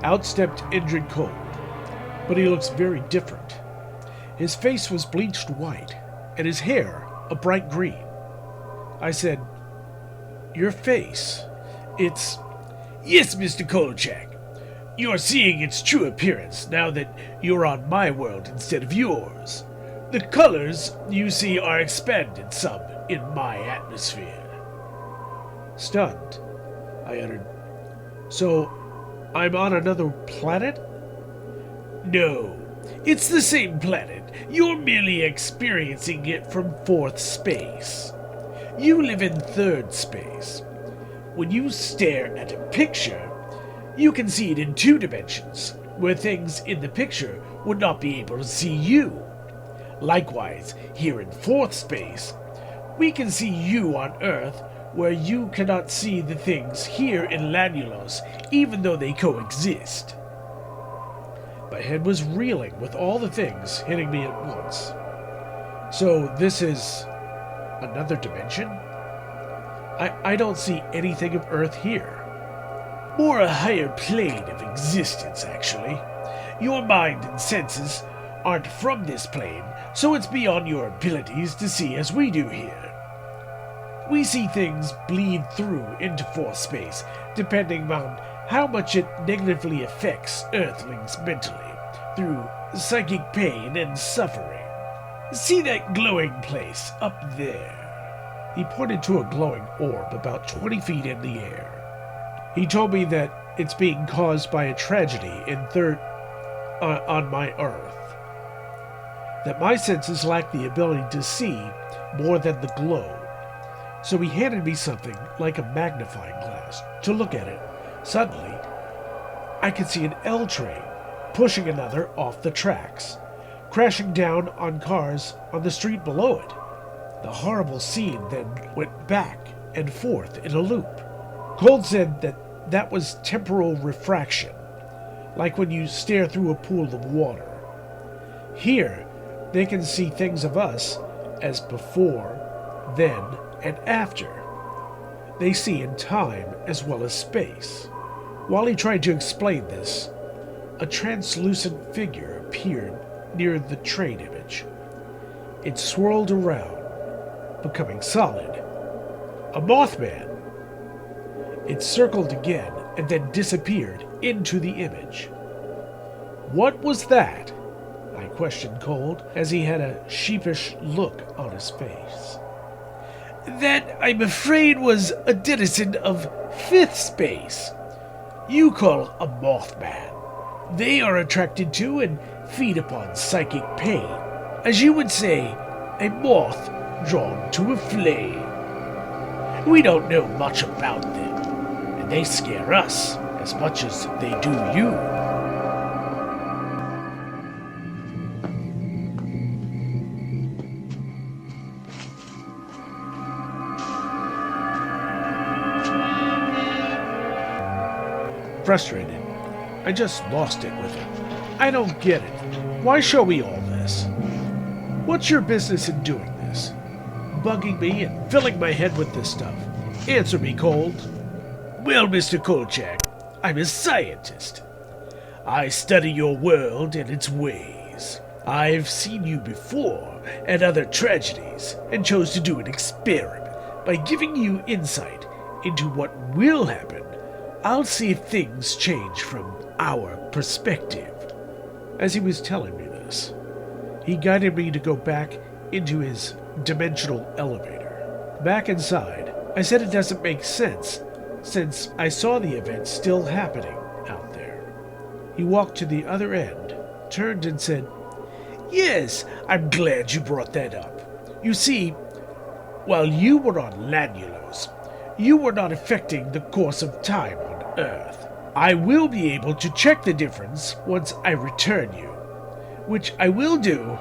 Out stepped Indrid Cold, but he looks very different. His face was bleached white, and his hair a bright green. I said, "Your face, it's..." "Yes, Mr. Kolchak. You're seeing its true appearance now that you're on my world instead of yours. The colors you see are expanded some in my atmosphere." Stunned, I uttered, "So, I'm on another planet?" "No, it's the same planet. You're merely experiencing it from fourth space. You live in third space. When you stare at a picture, you can see it in 2 dimensions, where things in the picture would not be able to see you. Likewise, here in fourth space, we can see you on Earth, where you cannot see the things here in Lanulos, even though they coexist." My head was reeling with all the things hitting me at once. "So this is another dimension? I don't see anything of Earth here." "More a higher plane of existence, actually. Your mind and senses aren't from this plane, so it's beyond your abilities to see as we do here. We see things bleed through into fourth space, depending on how much it negatively affects Earthlings mentally, through psychic pain and suffering. See that glowing place up there?" He pointed to a glowing orb about 20 feet in the air. He told me that it's being caused by a tragedy on my Earth. That my senses lack the ability to see more than the glow. So he handed me something like a magnifying glass to look at it. Suddenly, I could see an L train pushing another off the tracks, crashing down on cars on the street below it. The horrible scene then went back and forth in a loop. Cold said that was temporal refraction, like when you stare through a pool of water. Here, they can see things of us as before, then, and after. They see in time as well as space. While he tried to explain this, a translucent figure appeared near the train image. It swirled around, becoming solid. A Mothman. It circled again and then disappeared into the image. "What was that?" I questioned Cold, as he had a sheepish look on his face. "That, I'm afraid, was a denizen of fifth space. You call a Mothman. They are attracted to and feed upon psychic pain. As you would say, a moth drawn to a flame. We don't know much about them, and they scare us as much as they do you." Frustrated, I just lost it with him. "I don't get it. Why show me all this? What's your business in doing this? Bugging me and filling my head with this stuff. Answer me, Cold." "Well, Mr. Kolchak, I'm a scientist. I study your world and its ways. I've seen you before at other tragedies and chose to do an experiment. By giving you insight into what will happen, I'll see if things change from our perspective." As he was telling me this, he guided me to go back into his dimensional elevator. Back inside, I said it doesn't make sense since I saw the event still happening out there. He walked to the other end, turned and said, "Yes, I'm glad you brought that up. You see, while you were on Lanulos, you were not affecting the course of time on Earth. I will be able to check the difference once I return you, which I will do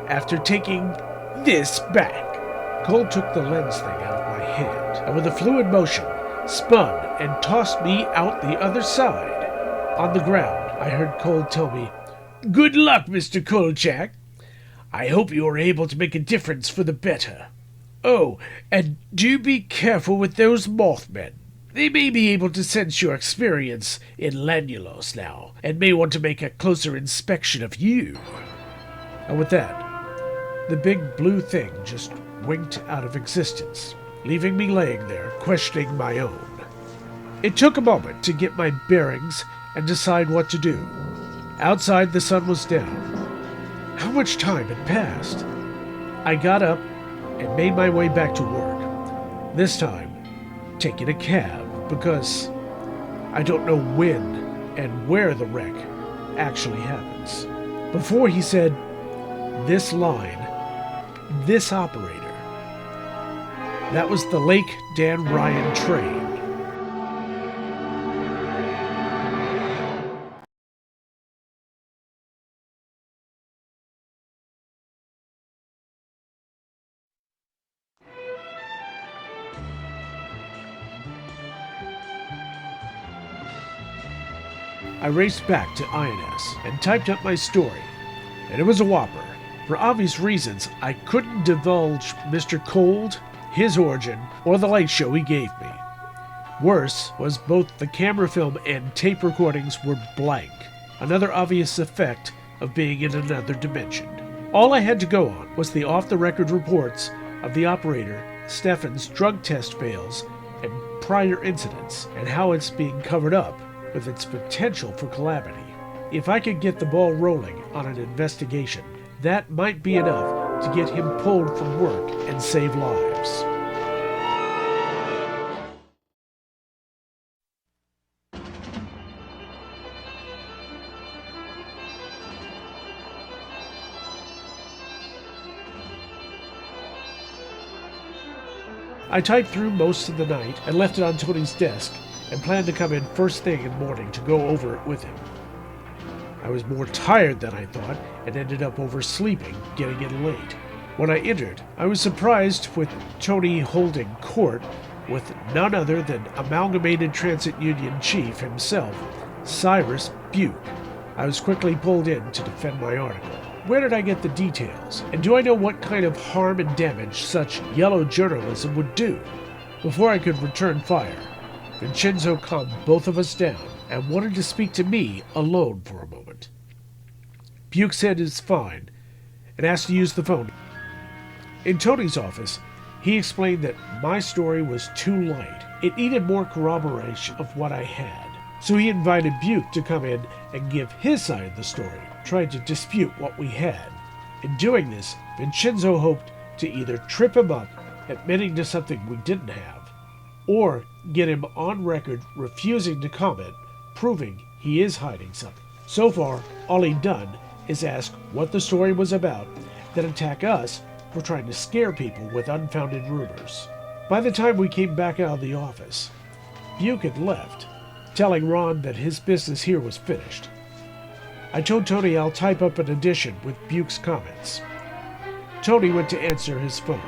after taking this back." Cole took the lens thing out of my hand, and with a fluid motion, spun and tossed me out the other side. On the ground, I heard Cole tell me, "Good luck, Mr. Kolchak. I hope you are able to make a difference for the better. Oh, and do be careful with those Mothmen. They may be able to sense your experience in Lanulos now, and may want to make a closer inspection of you. And with that, the big blue thing just winked out of existence, leaving me laying there, questioning my own. It took a moment to get my bearings and decide what to do. Outside, the sun was down. How much time had passed? I got up and made my way back to work. This time, taking a cab, because I don't know when and where the wreck actually happens. Before he said, "This line, this operator," that was the Lake Dan Ryan train. I raced back to I.N.S. and typed up my story, and it was a whopper. For obvious reasons, I couldn't divulge Mr. Cold, his origin, or the light show he gave me. Worse was both the camera film and tape recordings were blank, another obvious effect of being in another dimension. All I had to go on was the off-the-record reports of the operator, Stefan's drug test fails, and prior incidents, and how it's being covered up with its potential for calamity. If I could get the ball rolling on an investigation, that might be enough to get him pulled from work and save lives. I typed through most of the night and left it on Tony's desk and planned to come in first thing in the morning to go over it with him. I was more tired than I thought and ended up oversleeping, getting in late. When I entered, I was surprised with Tony holding court with none other than Amalgamated Transit Union Chief himself, Cyrus Buke. I was quickly pulled in to defend my article. Where did I get the details? And do I know what kind of harm and damage such yellow journalism would do? Before I could return fire, Vincenzo calmed both of us down and wanted to speak to me alone for a moment. Buke said it's fine and asked to use the phone. In Tony's office, he explained that my story was too light. It needed more corroboration of what I had. So he invited Buke to come in and give his side of the story, trying to dispute what we had. In doing this, Vincenzo hoped to either trip him up, admitting to something we didn't have, or get him on record refusing to comment, proving he is hiding something. So far, all he'd done is ask what the story was about, then attack us for trying to scare people with unfounded rumors. By the time we came back out of the office, Buke had left, telling Ron that his business here was finished. I told Tony I'll type up an edition with Buke's comments. Tony went to answer his phone.